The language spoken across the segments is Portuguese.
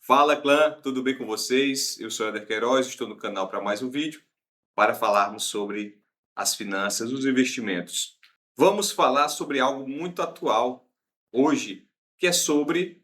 Fala clã, tudo bem com vocês? Eu sou Eder Queiroz, estou no canal para mais um vídeo para falarmos sobre as finanças, os investimentos. Vamos falar sobre algo muito atual hoje, que é sobre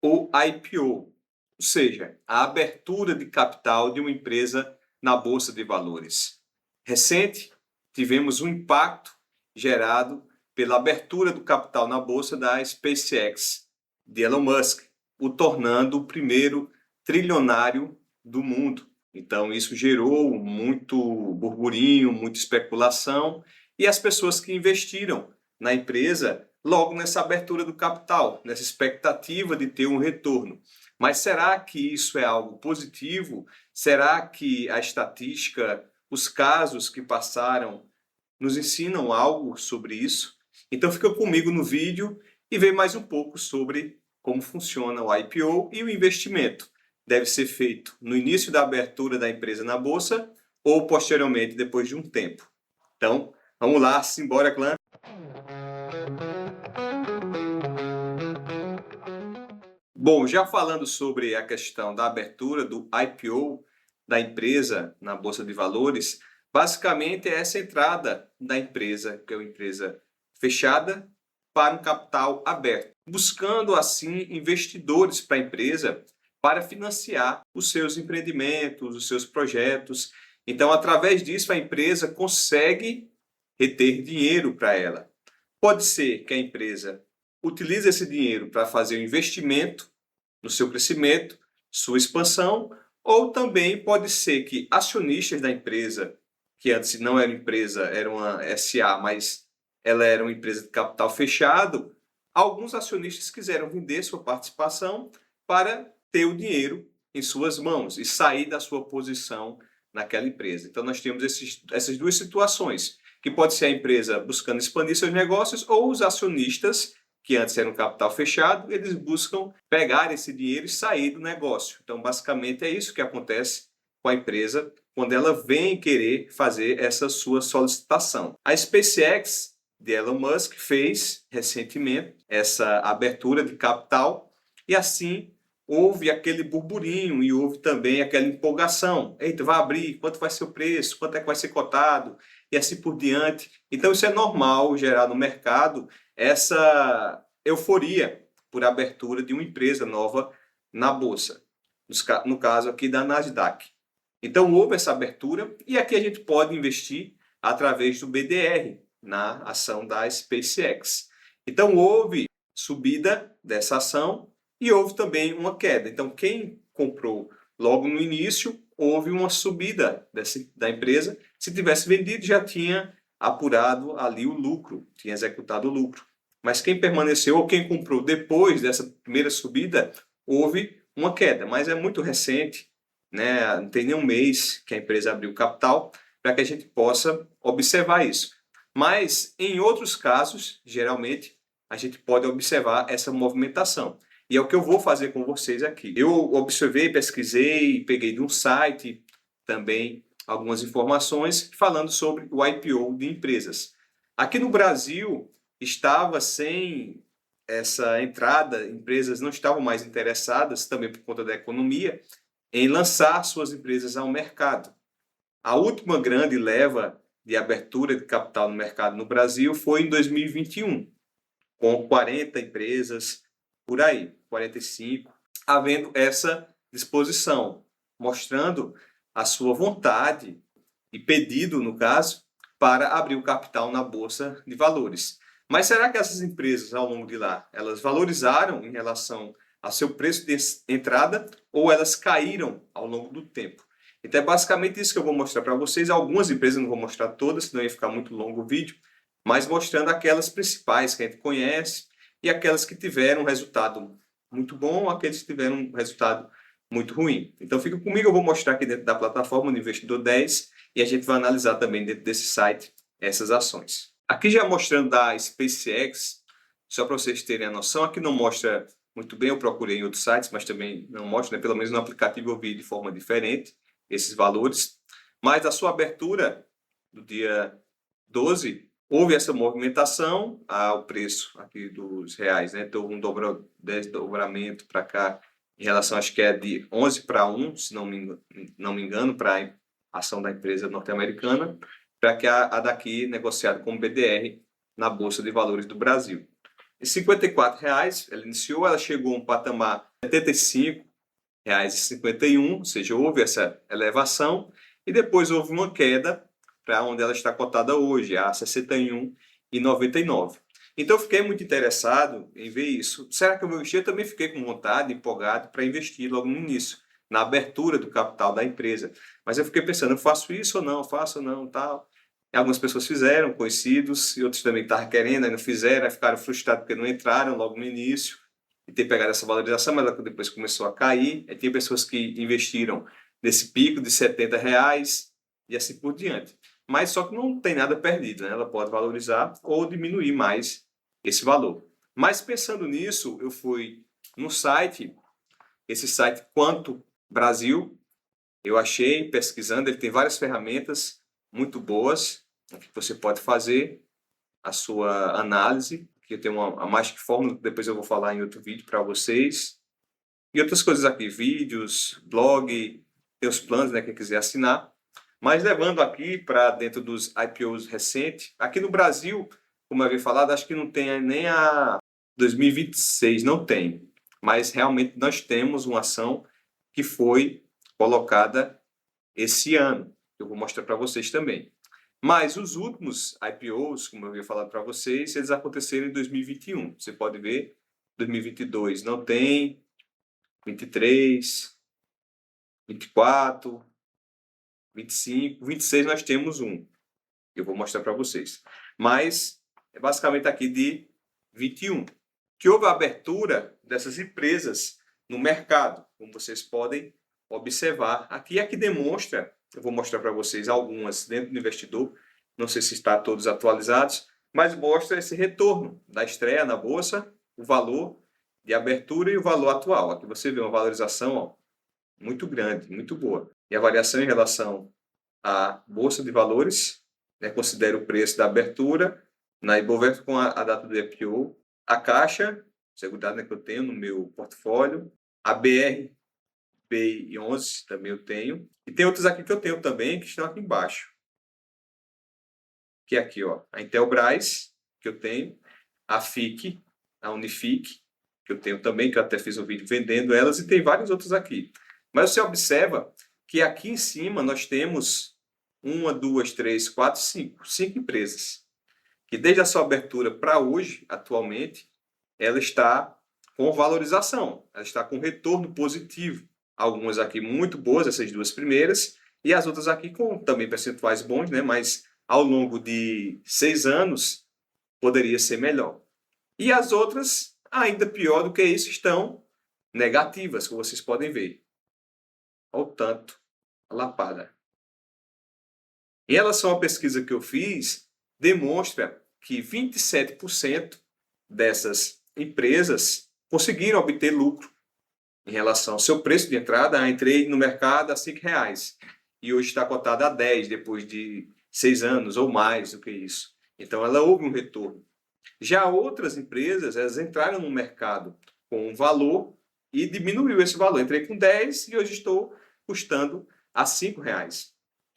o IPO, ou seja, a abertura de capital de uma empresa na Bolsa de Valores. Recente, tivemos um impacto gerado pela abertura do capital na Bolsa da SpaceX, de Elon Musk, o tornando o primeiro trilionário do mundo. Então, isso gerou muito burburinho, muita especulação, e as pessoas que investiram na empresa logo nessa abertura do capital, nessa expectativa de ter um retorno. Mas será que isso é algo positivo? Será que a estatística, os casos que passaram, nos ensinam algo sobre isso? Então fica comigo no vídeo e vê mais um pouco sobre como funciona o IPO e o investimento. Deve ser feito no início da abertura da empresa na bolsa ou posteriormente, depois de um tempo. Então, vamos lá, simbora, clã! Bom, já falando sobre a questão da abertura do IPO da empresa na Bolsa de Valores, basicamente é essa entrada da empresa, que é uma empresa fechada, para um capital aberto, buscando assim investidores para a empresa para financiar os seus empreendimentos, os seus projetos. Então, através disso, a empresa consegue reter dinheiro para ela. Pode ser que a empresa utilize esse dinheiro para fazer um investimento no seu crescimento, sua expansão, ou também pode ser que acionistas da empresa, que antes não era empresa, era uma SA, mas ela era uma empresa de capital fechado, alguns acionistas quiseram vender sua participação para ter o dinheiro em suas mãos e sair da sua posição naquela empresa. Então nós temos essas duas situações, que pode ser a empresa buscando expandir seus negócios ou os acionistas que antes era um capital fechado, eles buscam pegar esse dinheiro e sair do negócio. Então, basicamente, é isso que acontece com a empresa quando ela vem querer fazer essa sua solicitação. A SpaceX de Elon Musk fez recentemente essa abertura de capital e assim houve aquele burburinho e houve também aquela empolgação. Eita, vai abrir, quanto vai ser o preço, quanto é que vai ser cotado e assim por diante. Então, isso é normal gerar no mercado essa euforia por abertura de uma empresa nova na bolsa, no caso aqui da Nasdaq. Então houve essa abertura e aqui a gente pode investir através do BDR na ação da SpaceX. Então houve subida dessa ação e houve também uma queda. Então quem comprou logo no início, houve uma subida da empresa. Se tivesse vendido, já tinha apurado ali o lucro, tinha executado o lucro. Mas quem permaneceu ou quem comprou depois dessa primeira subida, houve uma queda, mas é muito recente, né? Não tem nem um mês que a empresa abriu capital para que a gente possa observar isso. Mas em outros casos, geralmente, a gente pode observar essa movimentação. E é o que eu vou fazer com vocês aqui. Eu observei, pesquisei, peguei de um site também algumas informações falando sobre o IPO de empresas. Aqui no Brasil estava sem essa entrada, empresas não estavam mais interessadas, também por conta da economia, em lançar suas empresas ao mercado. A última grande leva de abertura de capital no mercado no Brasil foi em 2021, com 40 empresas por aí, 45, havendo essa disposição, mostrando a sua vontade e pedido, no caso, para abrir o capital na Bolsa de Valores. Mas será que essas empresas, ao longo de lá, elas valorizaram em relação ao seu preço de entrada ou elas caíram ao longo do tempo? Então é basicamente isso que eu vou mostrar para vocês. Algumas empresas, não vou mostrar todas, senão ia ficar muito longo o vídeo, mas mostrando aquelas principais que a gente conhece e aquelas que tiveram um resultado muito bom, aqueles que tiveram um resultado muito ruim. Então fica comigo, eu vou mostrar aqui dentro da plataforma do Investidor 10 e a gente vai analisar também dentro desse site essas ações. Aqui já mostrando da SpaceX, só para vocês terem a noção, aqui não mostra muito bem, eu procurei em outros sites, mas também não mostra, né? Pelo menos no aplicativo eu vi de forma diferente esses valores. Mas a sua abertura do dia 12, houve essa movimentação, o preço aqui dos reais, né? Então um desdobramento para cá em relação, acho que é de 11 para 1, se não me engano, para a ação da empresa norte-americana, para que a daqui negociada como BDR na Bolsa de Valores do Brasil. E R$ 54,00, ela iniciou, ela chegou a um patamar de R$ 75,51, ou seja, houve essa elevação, e depois houve uma queda para onde ela está cotada hoje, a R$ 61,99. Então eu fiquei muito interessado em ver isso. Será que eu vou investir? Eu também fiquei com vontade, empolgado para investir logo no início, na abertura do capital da empresa. Mas eu fiquei pensando, eu faço isso ou não, faço ou não, tal. E algumas pessoas fizeram, conhecidos, e outros também estavam querendo, aí não fizeram, aí ficaram frustrados porque não entraram logo no início e ter pegado essa valorização, mas ela depois começou a cair. Aí tem pessoas que investiram nesse pico de R$ 70,00 e assim por diante. Mas só que não tem nada perdido, né? Ela pode valorizar ou diminuir mais esse valor. Mas pensando nisso, eu fui no site, esse site Quanto Brasil, eu achei, pesquisando, ele tem várias ferramentas muito boas que você pode fazer a sua análise, que tem a Magic Fórmula, depois eu vou falar em outro vídeo para vocês. E outras coisas aqui, vídeos, blog, tem os planos, né, quem quiser assinar. Mas levando aqui para dentro dos IPOs recentes, aqui no Brasil, como eu havia falado, acho que não tem nem a 2026, não tem. Mas realmente nós temos uma ação que foi colocada esse ano. Eu vou mostrar para vocês também. Mas os últimos IPOs, como eu havia falado para vocês, eles aconteceram em 2021. Você pode ver, 2022 não tem, 23, 24, 25, 26 nós temos um. Eu vou mostrar para vocês. Mas é basicamente aqui de 21, que houve a abertura dessas empresas no mercado, como vocês podem observar. Aqui demonstra, eu vou mostrar para vocês algumas dentro do investidor, não sei se está todos atualizados, mas mostra esse retorno da estreia na bolsa, o valor de abertura e o valor atual. Aqui você vê uma valorização, ó, muito grande, muito boa. E a variação em relação à bolsa de valores, né, considera o preço da abertura na Ibovespa com a data do IPO, a Caixa Seguridade, né, que eu tenho no meu portfólio, a BRB11 também eu tenho, e tem outros aqui que eu tenho também que estão aqui embaixo, que é aqui, ó, a Intelbras, que eu tenho, a FIC, a Unifique, que eu tenho também, que eu até fiz um vídeo vendendo elas, e tem vários outros aqui. Mas você observa que aqui em cima nós temos 1, 2, 3, 4, 5 empresas, que desde a sua abertura para hoje, atualmente, ela está com valorização, ela está com retorno positivo. Algumas aqui muito boas, essas duas primeiras, e as outras aqui com também percentuais bons, né? Mas ao longo de 6 anos poderia ser melhor. E as outras, ainda pior do que isso, estão negativas, como vocês podem ver. Olha o tanto, a lapada. Em relação à pesquisa que eu fiz, demonstra que 27% dessas empresas conseguiram obter lucro em relação ao seu preço de entrada. Entrei no mercado a R$ 5,00 e hoje está cotada a 10 depois de 6 anos ou mais do que isso. Então ela houve um retorno. Já outras empresas, elas entraram no mercado com um valor e diminuiu esse valor. Entrei com 10 e hoje estou custando a R$ 5,00.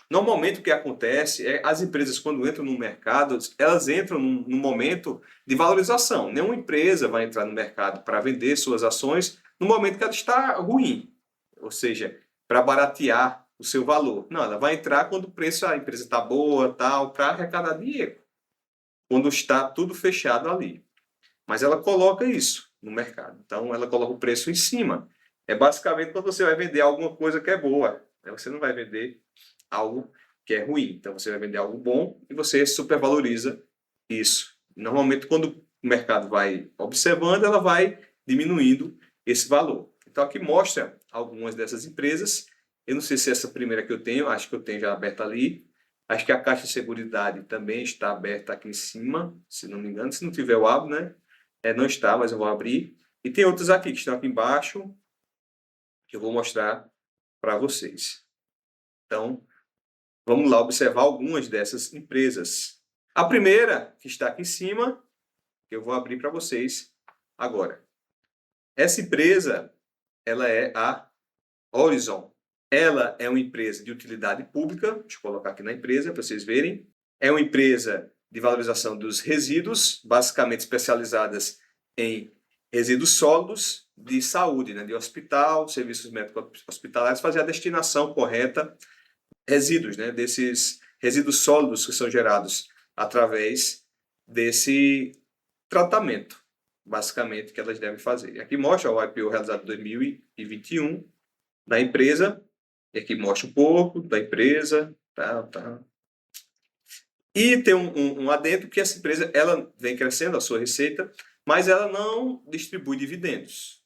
Normalmente o que acontece é as empresas, quando entram no mercado, elas entram num momento de valorização. Nenhuma empresa vai entrar no mercado para vender suas ações no momento que ela está ruim, ou seja, para baratear o seu valor. Não, ela vai entrar quando o preço da empresa está boa, tal, para arrecadar dinheiro, quando está tudo fechado ali. Mas ela coloca isso no mercado. Então ela coloca o preço em cima. É basicamente quando você vai vender alguma coisa que é boa. Você não vai vender algo que é ruim. Então você vai vender algo bom e você supervaloriza isso. Normalmente, quando o mercado vai observando, ela vai diminuindo esse valor. Então aqui mostra algumas dessas empresas. Eu não sei se essa primeira que eu tenho, acho que eu tenho já aberta ali. Acho que a Caixa de Seguridade também está aberta aqui em cima, se não me engano. Se não tiver, eu abro, né? Não está, mas eu vou abrir. E tem outros aqui que estão aqui embaixo, que eu vou mostrar para vocês. Então, vamos lá observar algumas dessas empresas. A primeira, que está aqui em cima, eu vou abrir para vocês agora. Essa empresa, ela é a Horizon. Ela é uma empresa de utilidade pública, deixa eu colocar aqui na empresa para vocês verem. É uma empresa de valorização dos resíduos, basicamente especializadas em resíduos sólidos de saúde, né, de hospital, serviços médicos hospitalares, fazer a destinação correta, resíduos, né, desses resíduos sólidos que são gerados através desse tratamento, basicamente, que elas devem fazer. E aqui mostra o IPO realizado em 2021 da empresa, e aqui mostra um pouco da empresa, tá. E tem um adendo que essa empresa ela vem crescendo a sua receita, mas ela não distribui dividendos.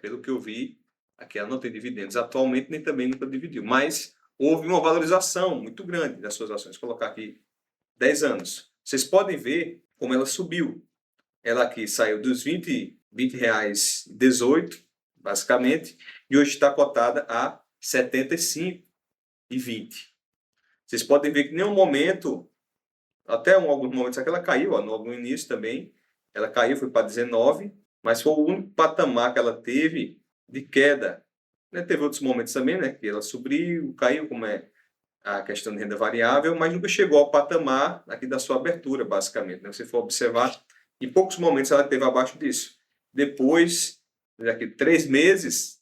Pelo que eu vi, aqui ela não tem dividendos atualmente, nem também nunca dividiu. Mas houve uma valorização muito grande das suas ações. Vou colocar aqui 10 anos. Vocês podem ver como ela subiu. Ela aqui saiu dos R$ 20,18, basicamente, e hoje está cotada a R$ 75,20. Vocês podem ver que em nenhum momento, até alguns momentos aqui ela caiu, no início também, ela caiu, foi para 19, mas foi o único patamar que ela teve de queda. Teve outros momentos também, né, que ela subiu, caiu, como é a questão de renda variável, mas nunca chegou ao patamar aqui da sua abertura, basicamente. Se você for observar, em poucos momentos ela esteve abaixo disso. Depois, daqui 3 meses,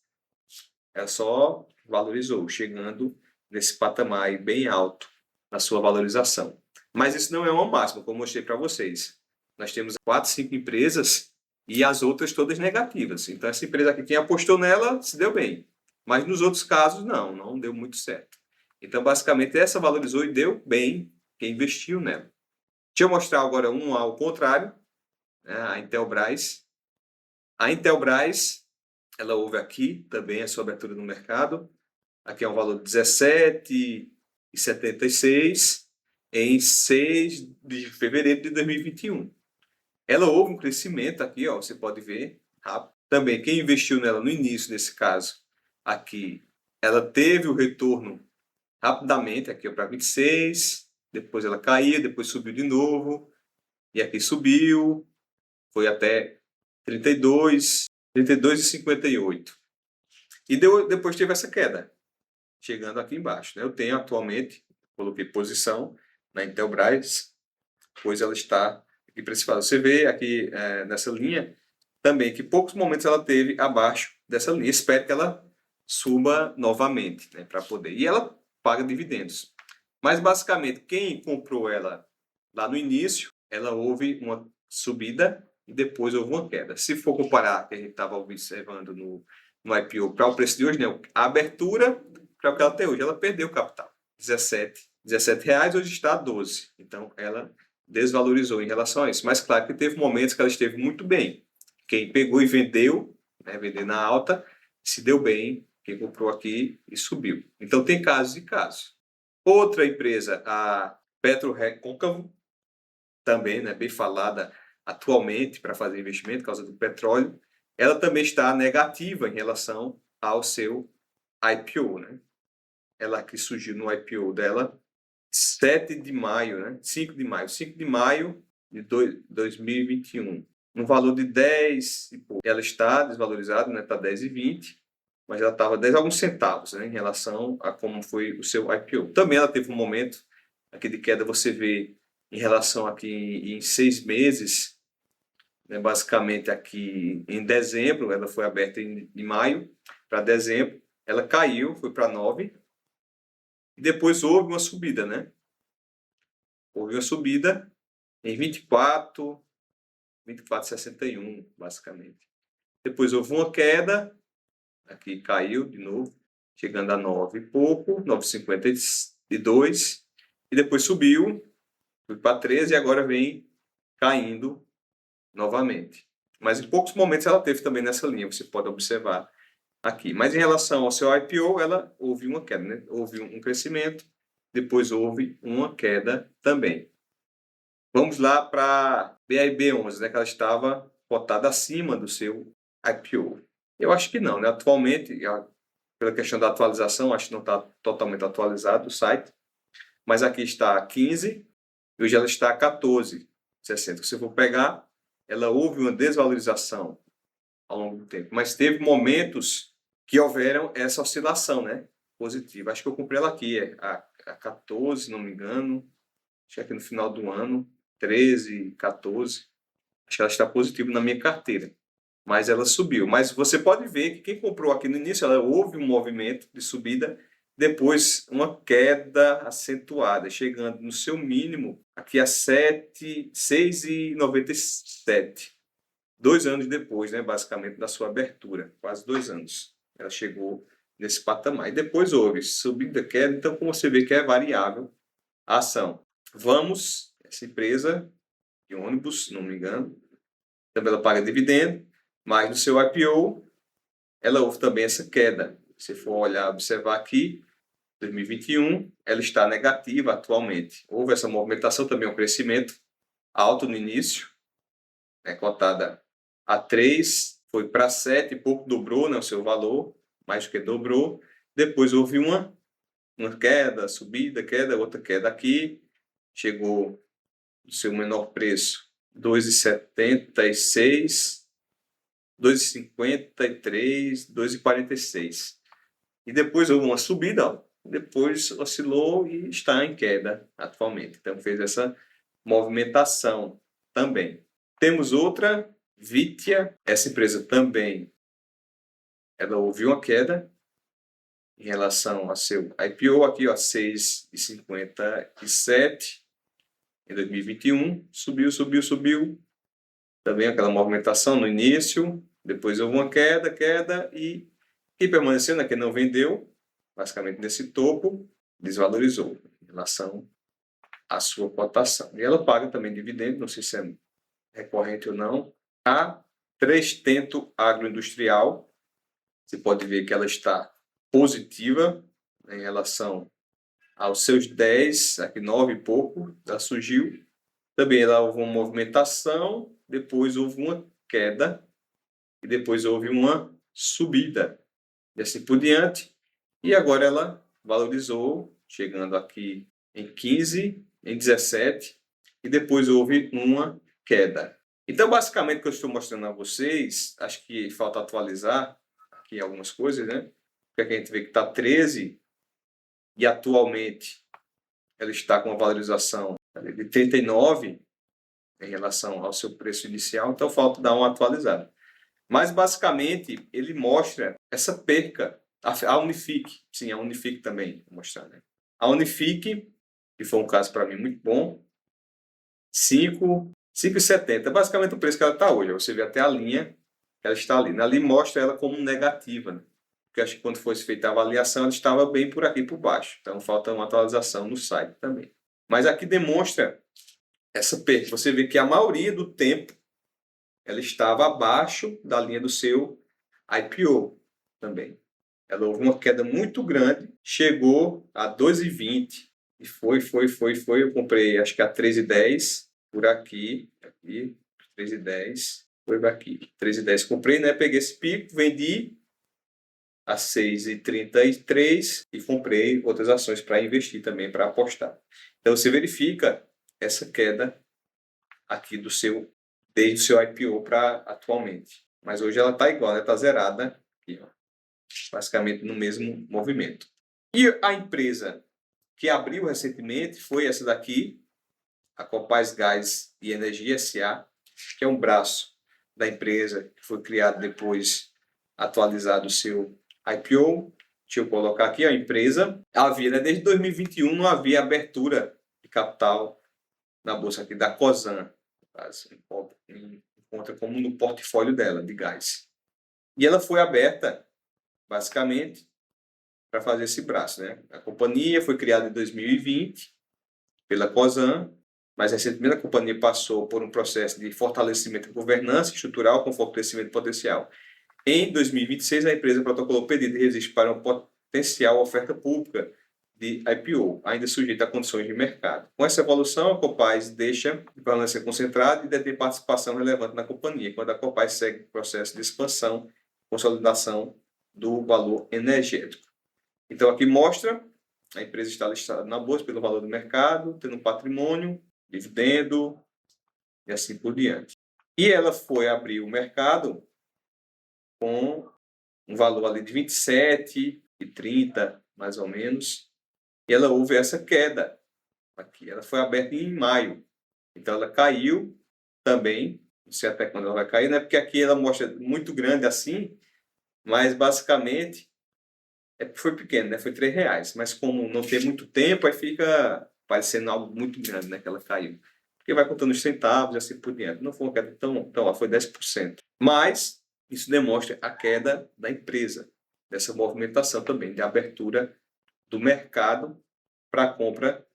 ela só valorizou, chegando nesse patamar aí bem alto na sua valorização. Mas isso não é uma máxima, como eu mostrei para vocês. Nós temos 4, 5 empresas e as outras todas negativas. Então, essa empresa aqui, quem apostou nela, se deu bem. Mas nos outros casos, não deu muito certo. Então, basicamente, essa valorizou e deu bem quem investiu nela. Deixa eu mostrar agora um ao contrário, né? A Intelbras. A Intelbras, ela houve aqui também a sua abertura no mercado. Aqui é um valor de 17,76 em 6 de fevereiro de 2021. Ela houve um crescimento aqui, ó, você pode ver, rápido. Também quem investiu nela no início, nesse caso, aqui, ela teve o retorno rapidamente, aqui para 26, depois ela caiu, depois subiu de novo, e aqui subiu, foi até 32, 32,58. E depois teve essa queda, chegando aqui embaixo. Né? Eu tenho atualmente, coloquei posição na Intelbras, pois ela está aqui precificada. Você vê aqui nessa linha também que poucos momentos ela teve abaixo dessa linha. Espero que ela suba novamente, né, para poder. E ela paga dividendos. Mas basicamente, quem comprou ela lá no início, ela houve uma subida e depois houve uma queda. Se for comparar, que a gente estava observando no IPO para o preço de hoje, né, a abertura para o que ela tem hoje, ela perdeu capital. 17 reais, hoje está a 12. Então, ela desvalorizou em relação a isso. Mas, claro que teve momentos que ela esteve muito bem. Quem pegou e vendeu, né, vender na alta, se deu bem. Quem comprou aqui e subiu. Então, tem casos e casos. Outra empresa, a PetroRecôncavo, também, né, bem falada atualmente para fazer investimento por causa do petróleo, ela também está negativa em relação ao seu IPO. Né? Ela que surgiu no IPO dela 7 de maio, né? 5 de maio de 2021. No valor de 10 e pouco. Ela está desvalorizada, né? Está 10,20, mas ela estava 10 alguns centavos, né? Em relação a como foi o seu IPO. Também ela teve um momento aqui de queda, você vê em relação aqui em 6 meses, né? Basicamente aqui em dezembro, ela foi aberta em maio para dezembro, ela caiu, foi para 9, e depois houve uma subida, né? Houve uma subida em 24,61, basicamente. Depois houve uma queda, aqui caiu de novo, chegando a 9 e pouco, 9,52, e depois subiu, foi para 13 e agora vem caindo novamente. Mas em poucos momentos ela teve também nessa linha, você pode observar aqui. Mas em relação ao seu IPO, ela houve uma queda, né? Houve um crescimento, depois houve uma queda também. Vamos lá para BRB11, né, que ela estava cotada acima do seu IPO. Eu acho que não, né? Atualmente, pela questão da atualização, acho que não está totalmente atualizado o site, mas aqui está 15 e hoje ela está a 14,60. Se eu for pegar, ela houve uma desvalorização ao longo do tempo, mas teve momentos que houveram essa oscilação, né, positiva. Acho que eu comprei ela aqui, a 14, se não me engano, acho que aqui no final do ano, 13, 14, acho que ela está positiva na minha carteira, mas ela subiu. Mas você pode ver que quem comprou aqui no início, ela houve um movimento de subida, depois uma queda acentuada, chegando no seu mínimo aqui a 6,97. 2 anos depois, né, basicamente, da sua abertura, quase 2 anos. Ela chegou nesse patamar. E depois houve subida, queda, então como você vê que é variável a ação. Vamos, essa empresa de ônibus, se não me engano, também ela paga dividendo, mas no seu IPO, ela houve também essa queda. Se for olhar, observar aqui, 2021, ela está negativa atualmente. Houve essa movimentação, também um crescimento alto no início, cotada a 3, foi para 7, pouco dobrou, né, o seu valor, mais do que dobrou. Depois houve uma queda, subida, queda, outra queda aqui, chegou no seu menor preço, 2,76, 2,53, 2,46. E depois houve uma subida, ó, depois oscilou e está em queda atualmente. Então fez essa movimentação também. Temos outra, Vitia, essa empresa também, ela houve uma queda em relação ao seu IPO, aqui ó, 6,57 em 2021, subiu, também aquela movimentação no início, depois houve uma queda e permaneceu, né, que não vendeu, basicamente nesse topo, desvalorizou em relação à sua cotação. E ela paga também dividendo, não sei se é recorrente ou não, a 3Tento Agroindustrial. Você pode ver que ela está positiva em relação aos seus 10, aqui 9 e pouco, ela surgiu. Também ela houve uma movimentação, depois houve uma queda e depois houve uma subida. E assim por diante. E agora ela valorizou, chegando aqui em 15, em 17, e depois houve uma queda. Então, basicamente, o que eu estou mostrando a vocês, acho que falta atualizar aqui algumas coisas, né? Porque aqui a gente vê que está 13 e atualmente ela está com uma valorização de 39 em relação ao seu preço inicial, então falta dar uma atualizada. Mas, basicamente, ele mostra essa perca. A Unifique, sim, a Unifique também, vou mostrar, né? A Unifique, que foi um caso para mim muito bom, 5,70. Basicamente o preço que ela está hoje. Você vê até a linha, ela está ali. Ali mostra ela como negativa, né? Porque acho que quando fosse feita a avaliação, ela estava bem por aqui por baixo. Então falta uma atualização no site também. Mas aqui demonstra essa perda. Você vê que a maioria do tempo ela estava abaixo da linha do seu IPO também. Ela houve uma queda muito grande, chegou a 2,20 e foi. Eu comprei acho que a 3,10 por aqui, 3,10, foi aqui, 3,10 comprei, né? Peguei esse pico, vendi a 6,33 e comprei outras ações para investir também, para apostar. Então você verifica essa queda aqui desde o seu IPO para atualmente. Mas hoje ela está igual, ela está zerada aqui, ó, basicamente no mesmo movimento. E a empresa que abriu recentemente foi essa daqui, a Copaz Gás e Energia S.A., que é um braço da empresa que foi criado depois, atualizado o seu IPO. Deixa eu colocar aqui a empresa. Havia, né, desde 2021 não havia abertura de capital na bolsa aqui da Cosan. Encontra como no portfólio dela de gás. E ela foi aberta, basicamente, para fazer esse braço, né? A companhia foi criada em 2020 pela Cosan, mas recentemente a companhia passou por um processo de fortalecimento da governança estrutural com foco no crescimento potencial. Em 2026, a empresa protocolou pedido de registro para uma potencial oferta pública de IPO, ainda sujeita a condições de mercado. Com essa evolução, a Copaz deixa de permanecer concentrada e detém participação relevante na companhia, quando a Copaz segue o processo de expansão e consolidação do valor energético. Então, aqui mostra a empresa está listada na bolsa pelo valor do mercado, tendo um patrimônio, dividendo e assim por diante. E ela foi abrir o mercado com um valor ali de 27,30, mais ou menos, e ela houve essa queda aqui. Ela foi aberta em maio, então ela caiu também, não sei até quando ela vai cair, né? Porque aqui ela mostra muito grande assim, mas basicamente foi pequeno, né? Foi R$ 3, mas como não tem muito tempo, aí fica parecendo algo muito grande, né? Que ela caiu. Porque vai contando os centavos e assim por diante. Não foi uma queda tão lá, foi 10%. Mas isso demonstra a queda da empresa, dessa movimentação também, de abertura do mercado para a compra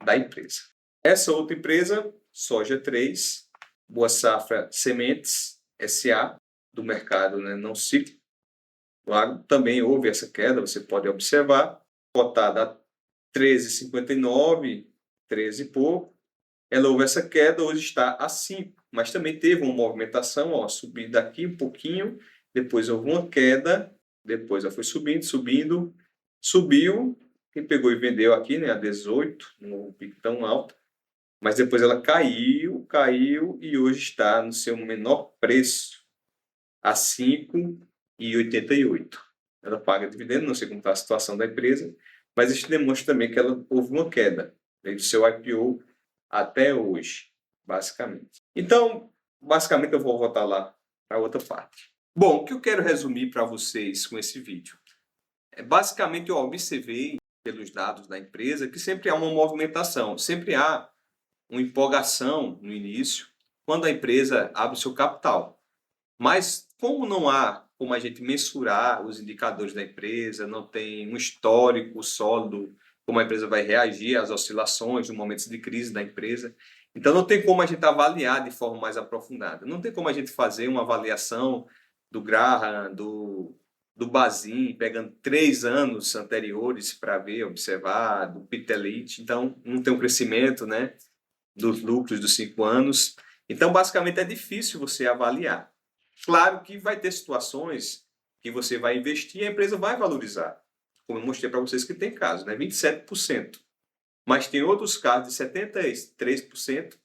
da empresa. Essa outra empresa, Soja 3, Boa Safra Sementes SA, do mercado, né, não cíclico, também houve essa queda, você pode observar, cotada a 13,59, 13 e pouco, ela houve essa queda, hoje está a 5, mas também teve uma movimentação, ó, subindo aqui um pouquinho, depois houve uma queda, depois ela foi subindo, subiu, quem pegou e vendeu aqui, né, a 18, não pico tão alto, mas depois ela caiu e hoje está no seu menor preço, a 5,88. Ela paga dividendo, não sei como está a situação da empresa, mas isso demonstra também que ela houve uma queda desde o seu IPO até hoje, basicamente. Então, basicamente eu vou voltar lá para outra parte. Bom, o que eu quero resumir para vocês com esse vídeo? Basicamente eu observei pelos dados da empresa que sempre há uma movimentação, sempre há uma empolgação no início, quando a empresa abre o seu capital. Mas como não há como a gente mensurar os indicadores da empresa, não tem um histórico sólido, como a empresa vai reagir às oscilações, nos momentos de crise da empresa, então não tem como a gente avaliar de forma mais aprofundada. Não tem como a gente fazer uma avaliação do Graham, do Bazin, pegando 3 anos anteriores para ver, observar, do Peter Lynch. Então, não tem um crescimento, né, dos lucros dos 5 anos. Então, basicamente, é difícil você avaliar. Claro que vai ter situações que você vai investir e a empresa vai valorizar. Como eu mostrei para vocês que tem casos, né? 27%. Mas tem outros casos de 73%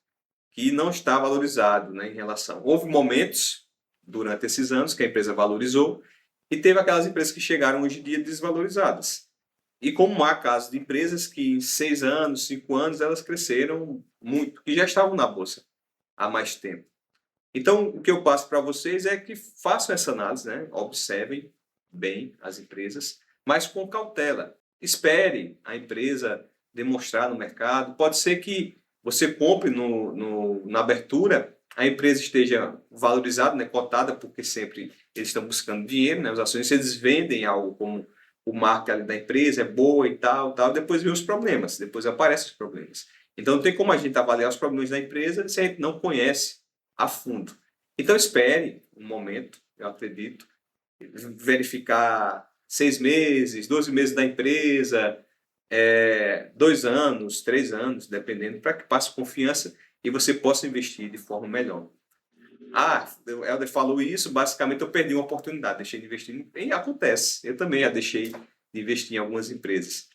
que não está valorizado, né, em relação. Houve momentos durante esses anos que a empresa valorizou e teve aquelas empresas que chegaram hoje em dia desvalorizadas. E como há casos de empresas que em 6 anos, 5 anos, elas cresceram muito, que já estavam na bolsa há mais tempo. Então, o que eu passo para vocês é que façam essa análise, né? Observem bem as empresas, mas com cautela. Espere a empresa demonstrar no mercado. Pode ser que você compre na abertura, a empresa esteja valorizada, né? Cotada, porque sempre eles estão buscando dinheiro, né? Os acionistas eles vendem algo como o marketing da empresa é boa e tal, depois vem os problemas, depois aparecem os problemas. Então, não tem como a gente avaliar os problemas da empresa se a gente não conhece a fundo. Então espere um momento, eu acredito, verificar 6 meses, 12 meses da empresa, 2 anos, 3 anos, dependendo, para que passe confiança e você possa investir de forma melhor. O Helder falou isso, basicamente eu perdi uma oportunidade, deixei de investir. E acontece, eu também já deixei de investir em algumas empresas.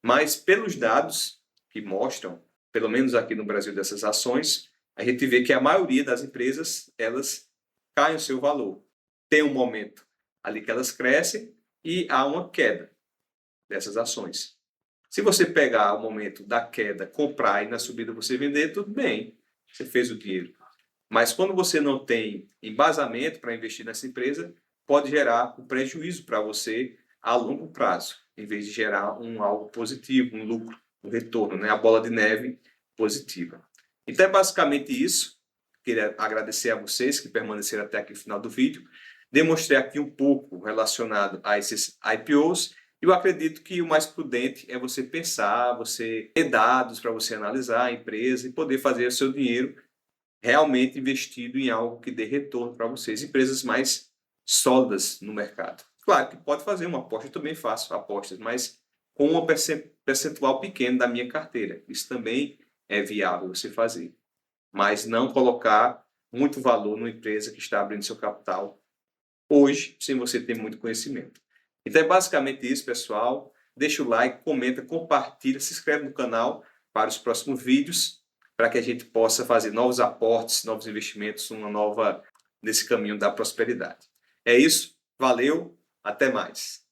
Mas pelos dados que mostram, pelo menos aqui no Brasil dessas ações, a gente vê que a maioria das empresas, elas caem o seu valor. Tem um momento ali que elas crescem e há uma queda dessas ações. Se você pegar o momento da queda, comprar e na subida você vender, tudo bem, você fez o dinheiro. Mas quando você não tem embasamento para investir nessa empresa, pode gerar um prejuízo para você a longo prazo, em vez de gerar algo positivo, um lucro, um retorno, né? A bola de neve positiva. Então é basicamente isso. Queria agradecer a vocês que permaneceram até aqui no final do vídeo. Demonstrei aqui um pouco relacionado a esses IPOs. Eu acredito que o mais prudente é você pensar, você ter dados para você analisar a empresa e poder fazer o seu dinheiro realmente investido em algo que dê retorno para vocês, empresas mais sólidas no mercado. Claro que pode fazer uma aposta, eu também faço apostas, mas com um percentual pequeno da minha carteira. Isso também é viável você fazer. Mas não colocar muito valor numa empresa que está abrindo seu capital hoje, sem você ter muito conhecimento. Então é basicamente isso, pessoal. Deixa o like, comenta, compartilha, se inscreve no canal para os próximos vídeos, para que a gente possa fazer novos aportes, novos investimentos, nesse caminho da prosperidade. É isso, valeu, Até mais.